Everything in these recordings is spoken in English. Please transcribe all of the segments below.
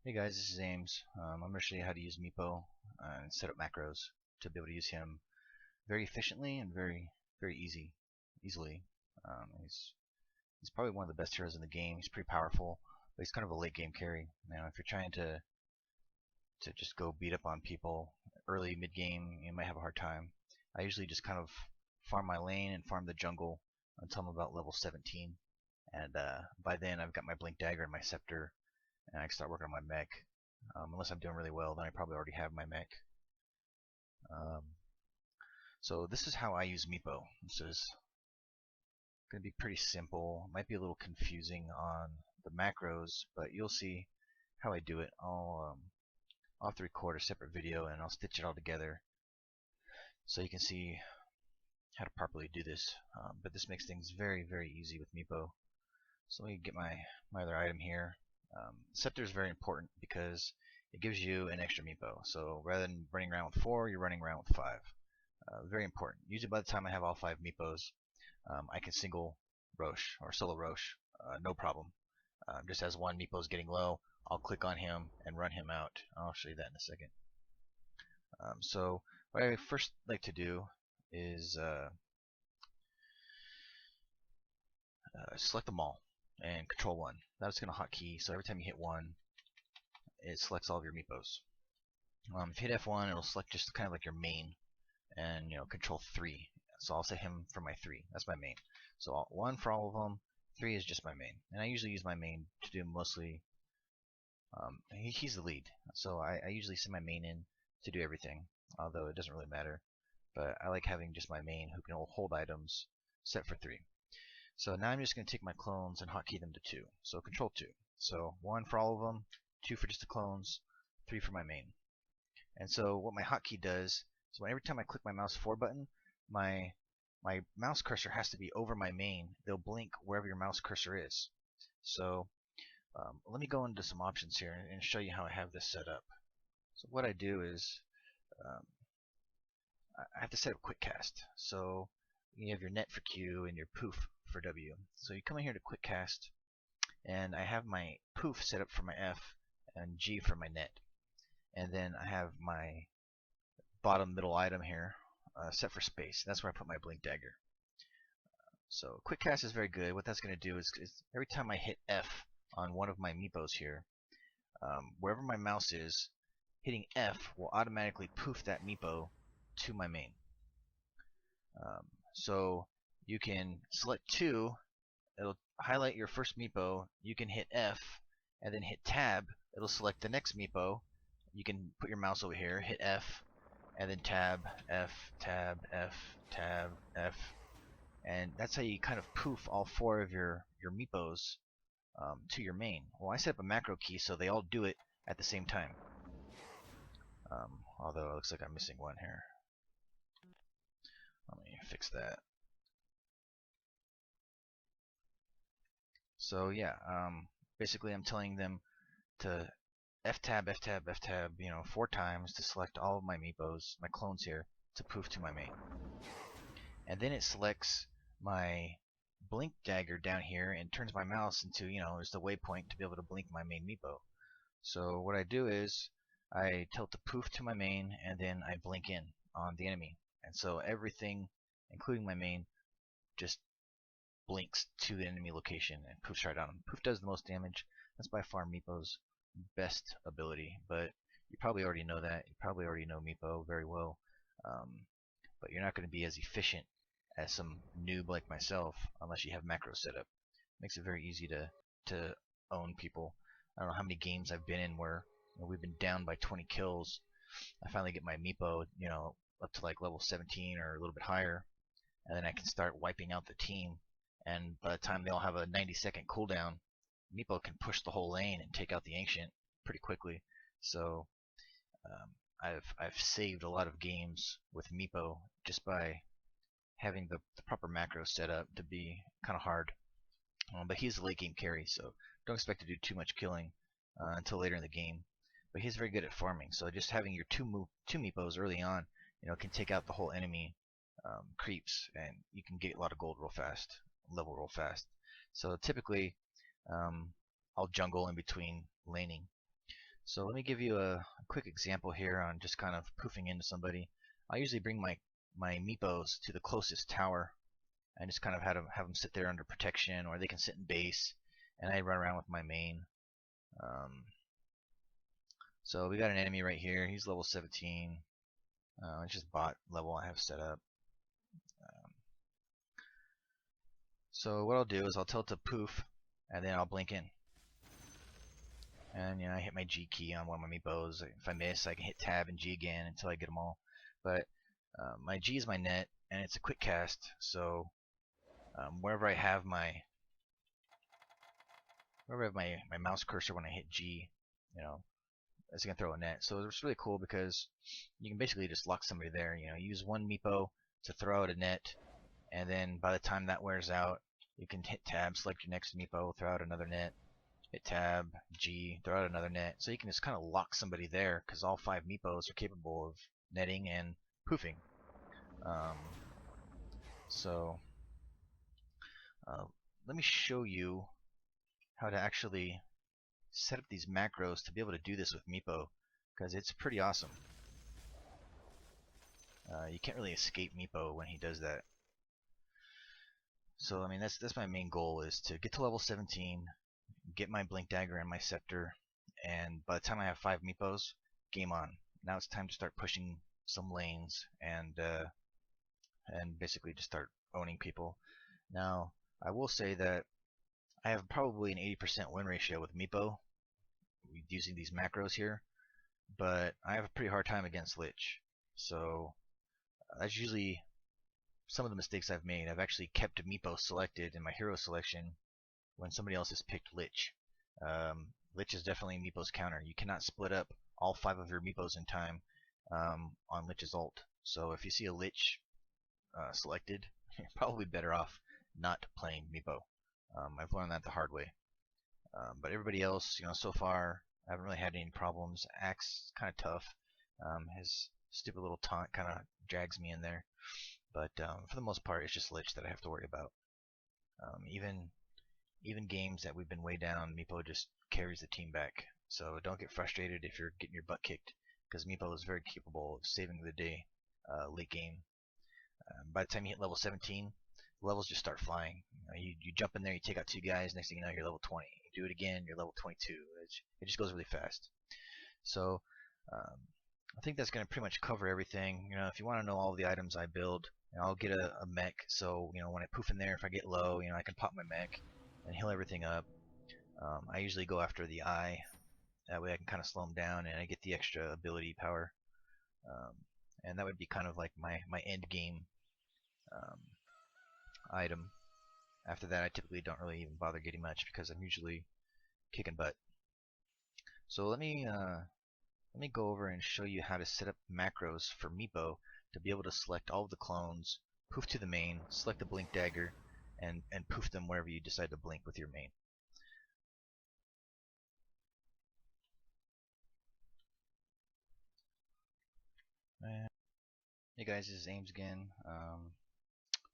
Hey guys, this is Ames. I'm going to show you how to use Meepo and set up macros to be able to use him very efficiently and very easily. He's probably one of the best heroes in the game. He's pretty powerful, but he's kind of a late game carry. Now, if you're trying to just go beat up on people early, mid game, you might have a hard time. I usually just kind of farm my lane and farm the jungle until I'm about level 17, and by then I've got my blink dagger and my scepter and I can start working on my mech. Unless I'm doing really well, then I probably already have my mech. Um, so this is how I use Meepo. This is going to be pretty simple. It might be a little confusing on the macros, but you'll see how I do it. I'll have to record a separate video and I'll stitch it all together so you can see how to properly do this. But this makes things very easy with Meepo. So let me get my other item here. Scepter is very important because it gives you an extra Meepo. So rather than running around with 4, you're running around with 5. Very important. Usually by the time I have all 5 Meepos, I can single Roche or solo Roche, no problem. Just as one Meepo is getting low, I'll click on him and run him out. I'll show you that in a second. So what I first like to do is select them all and control 1. That's going to hotkey, so every time you hit 1, it selects all of your Meepos. If you hit F1, it'll select just kind of like your main, and control 3. So I'll set him for my 3. That's my main. So 1 for all of them, 3 is just my main. And I usually use my main to do mostly. He's the lead, so I usually send my main in to do everything, although it doesn't really matter. But I like having just my main who can hold items set for 3. So now I'm just going to take my clones and hotkey them to 2. So control 2. So 1 for all of them, 2 for just the clones, 3 for my main. And so what my hotkey does is every time I click my mouse 4 button, my mouse cursor has to be over my main. They'll blink wherever your mouse cursor is. So let me go into some options here and show you how I have this set up. So what I do is I have to set up quick cast. So you have your net for Q and your poof for W. So you come in here to quick cast, and I have my poof set up for my F and G for my net. And then I have my bottom middle item here set for space. That's where I put my blink dagger. So quick cast is very good. What that's going to do is every time I hit F on one of my Meepos here, wherever my mouse is, hitting F will automatically poof that Meepo to my main. So you can select 2, it'll highlight your first Meepo, you can hit F and then hit tab, it'll select the next Meepo. You can put your mouse over here, hit F, and then tab, F, tab, F, tab, F, and that's how you kind of poof all 4 of your Meepos to your main. Well, I set up a macro key so they all do it at the same time. Although it looks like I'm missing one here. Let me fix that. So yeah, basically I'm telling them to F-tab, F-tab, F-tab, 4 times to select all of my Meepos, my clones here, to poof to my main. And then it selects my blink dagger down here and turns my mouse into, there's the waypoint to be able to blink my main Meepo. So what I do is I tilt the poof to my main and then I blink in on the enemy. And so everything, including my main, just blinks to the enemy location and poofs right on them. Poof does the most damage. That's by far Meepo's best ability, but you probably already know that. You probably already know Meepo very well, but you're not going to be as efficient as some noob like myself unless you have macro set up. Makes it very easy to own people. I don't know how many games I've been in where we've been down by 20 kills. I finally get my Meepo, up to like level 17 or a little bit higher, and then I can start wiping out the team. And by the time they all have a 90-second cooldown, Meepo can push the whole lane and take out the Ancient pretty quickly. So I've saved a lot of games with Meepo just by having the proper macro set up to be kind of hard. But he's a late game carry, so don't expect to do too much killing until later in the game. But he's very good at farming, so just having your two Meepos early on, can take out the whole enemy creeps, and you can get a lot of gold real fast, level real fast. So typically, I'll jungle in between laning. So let me give you a quick example here on just kind of poofing into somebody. I usually bring my meepos to the closest tower and just kind of have them sit there under protection, or they can sit in base, and I run around with my main. Um, so we got an enemy right here. He's level 17. It's just bot level I have set up. So what I'll do is I'll tell it to poof, and then I'll blink in. And I hit my G key on one of my meepos. If I miss, I can hit tab and G again until I get them all. But my G is my net, and it's a quick cast. So wherever I have my mouse cursor when I hit G, it's gonna throw a net. So it's really cool because you can basically just lock somebody there. Use one meepo to throw out a net, and then by the time that wears out, you can hit tab, select your next meepo, throw out another net. Hit tab, G, throw out another net. So you can just kind of lock somebody there because all 5 meepos are capable of netting and poofing. So let me show you how to actually set up these macros to be able to do this with Meepo, because it's pretty awesome. You can't really escape Meepo when he does that. So I mean that's my main goal, is to get to level 17, get my blink dagger and my scepter, and by the time I have 5 meepos, game on. Now it's time to start pushing some lanes and basically just start owning people. Now I will say that I have probably an 80% win ratio with Meepo using these macros here, but I have a pretty hard time against Lich. So that's usually some of the mistakes I've made. I've actually kept Meepo selected in my hero selection when somebody else has picked Lich. Lich is definitely Meepo's counter. You cannot split up all 5 of your Meepos in time on Lich's ult. So if you see a Lich selected, you're probably better off not playing Meepo. I've learned that the hard way. But everybody else, so far, I haven't really had any problems. Axe is kind of tough. His stupid little taunt kind of drags me in there. But for the most part, it's just Lich that I have to worry about. Even games that we've been way down, Meepo just carries the team back. So don't get frustrated if you're getting your butt kicked, because Meepo is very capable of saving the day late game. By the time you hit level 17, levels just start flying. You jump in there, you take out 2 guys, next thing you know you're level 20. You do it again, you're level 22. It just goes really fast. So I think that's going to pretty much cover everything. If you want to know all the items I build, I'll get a mech. So when I poof in there, if I get low, I can pop my mech and heal everything up. I usually go after the eye. That way I can kind of slow them down and I get the extra ability power. And that would be kind of like my end game item. After that, I typically don't really even bother getting much because I'm usually kicking butt. So let me go over and show you how to set up macros for Meepo to be able to select all of the clones, poof to the main, select the blink dagger, and poof them wherever you decide to blink with your main. Hey guys, this is Ames again.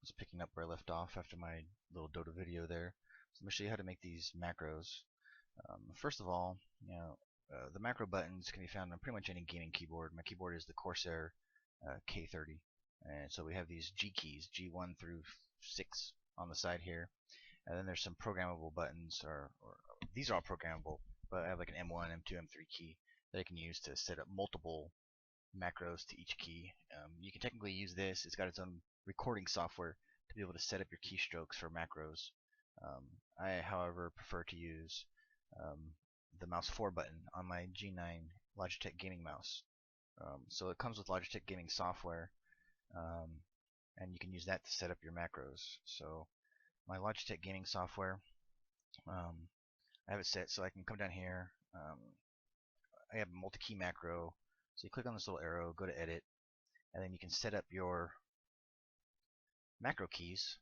Just picking up where I left off after my little Dota video there. So I'm going to show you how to make these macros. First of all, the macro buttons can be found on pretty much any gaming keyboard. My keyboard is the Corsair K30, and so we have these G keys, G1 through 6 on the side here, and then there's some programmable buttons, or these are all programmable, but I have like an M1, M2, M3 key that I can use to set up multiple macros to each key. You can technically use this. It's got its own recording software to be able to set up your keystrokes for macros. I, however, prefer to use the mouse 4 button on my G9 Logitech gaming mouse. So it comes with Logitech gaming software, and you can use that to set up your macros. So my Logitech gaming software, I have it set so I can come down here. I have a multi-key macro. So you click on this little arrow, go to edit, and then you can set up your macro keys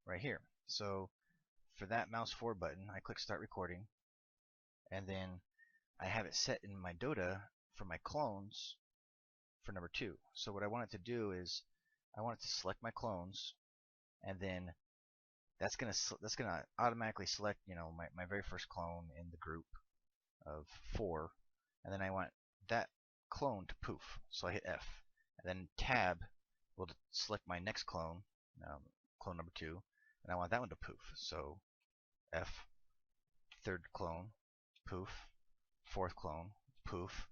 right here. So for that mouse 4 button, I click start recording, and then I have it set in my Dota for my clones for number 2. So what I want it to do is I want it to select my clones, and then that's gonna automatically select my very first clone in the group of 4, and then I want that clone to poof. So I hit F, and then tab will select my next clone, clone number 2, and I want that one to poof. So F, third clone, poof, fourth clone, poof.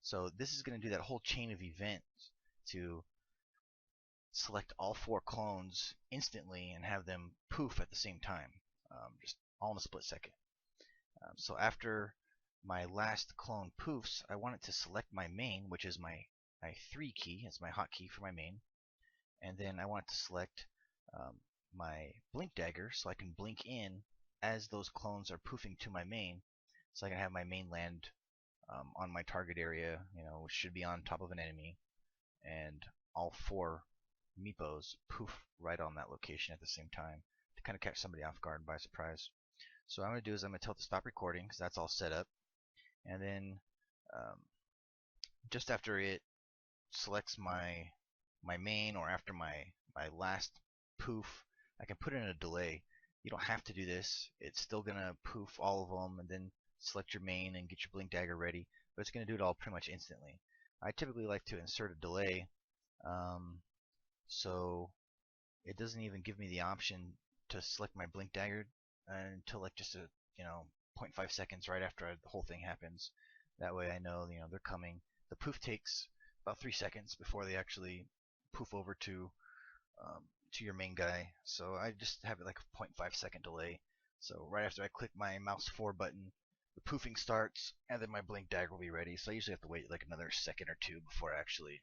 So this is going to do that whole chain of events to select all 4 clones instantly and have them poof at the same time, just all in a split second. So after my last clone poofs, I want it to select my main, which is my 3 key. It's my hotkey for my main. And then I want it to select my blink dagger so I can blink in as those clones are poofing to my main, so I can have my main land on my target area, which should be on top of an enemy, and all 4 meepos poof right on that location at the same time to kind of catch somebody off guard by surprise. So what I'm going to do is I'm going to tell it to stop recording because that's all set up, and then just after it selects my main, or after my last poof, I can put in a delay. You don't have to do this. It's still going to poof all of them and then select your main and get your blink dagger ready, but it's going to do it all pretty much instantly. I typically like to insert a delay, so it doesn't even give me the option to select my blink dagger until like just a 0.5 seconds right after the whole thing happens. That way I know they're coming. The poof takes about 3 seconds before they actually poof over to your main guy. So I just have it like a 0.5 second delay. So right after I click my mouse 4 button, the poofing starts, and then my blink dagger will be ready. So I usually have to wait like another second or 2 before I actually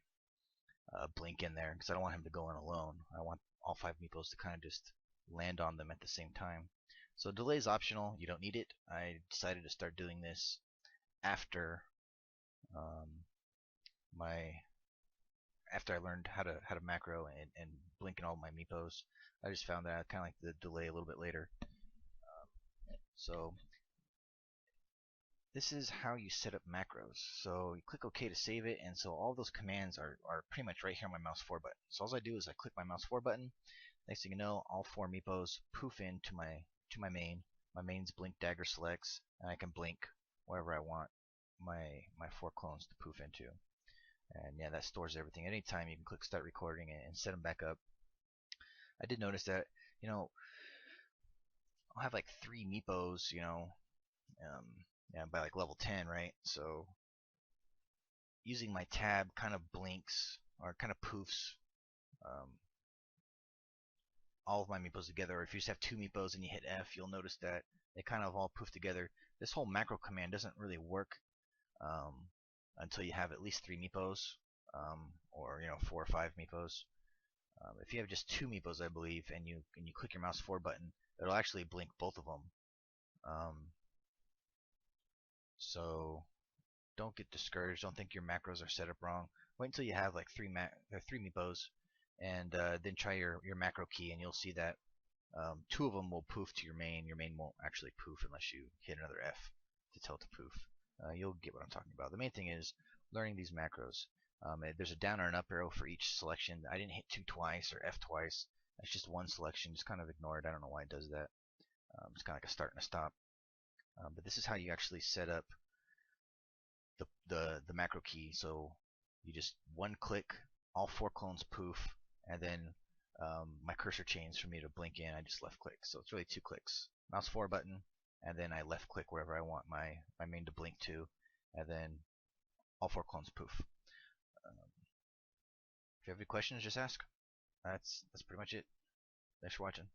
blink in there, because I don't want him to go in alone. I want all 5 meepos to kind of just land on them at the same time. So delay is optional. You don't need it. I decided to start doing this after after I learned how to macro and blink in all my meepos. I just found that I kind of like the delay a little bit later. So this is how you set up macros. So you click OK to save it, and so all those commands are pretty much right here on my mouse 4 button. So all I do is I click my mouse 4 button. Next thing you know, all 4 meepos poof into my main. My main's blink dagger selects, and I can blink wherever I want my 4 clones to poof into. And yeah, that stores everything. Anytime you can click start recording and set them back up. I did notice that I'll have like 3 meepos, by like level 10, right? So using my tab kind of blinks or kind of poofs all of my meepos together. Or if you just have 2 meepos and you hit F, you'll notice that they kind of all poof together. This whole macro command doesn't really work until you have at least 3 meepos, or 4 or 5 meepos. If you have just 2 meepos, I believe, and you click your mouse 4 button, it'll actually blink both of them. So don't get discouraged. Don't think your macros are set up wrong. Wait until you have like 3 meepos, and then try your macro key, and you'll see that 2 of them will poof to your main. Your main won't actually poof unless you hit another F to tell it to poof. You'll get what I'm talking about. The main thing is learning these macros. There's a down or an up arrow for each selection. I didn't hit 2 twice or F twice. That's just one selection. Just kind of ignore it. I don't know why it does that. It's kind of like a start and a stop. But this is how you actually set up the macro key. So you just one click, all 4 clones poof, and then my cursor chains for me to blink in. I just left click. So it's really 2 clicks. Mouse 4 button, and then I left click wherever I want my main to blink to, and then all 4 clones poof. If you have any questions, just ask. That's pretty much it. Thanks for watching.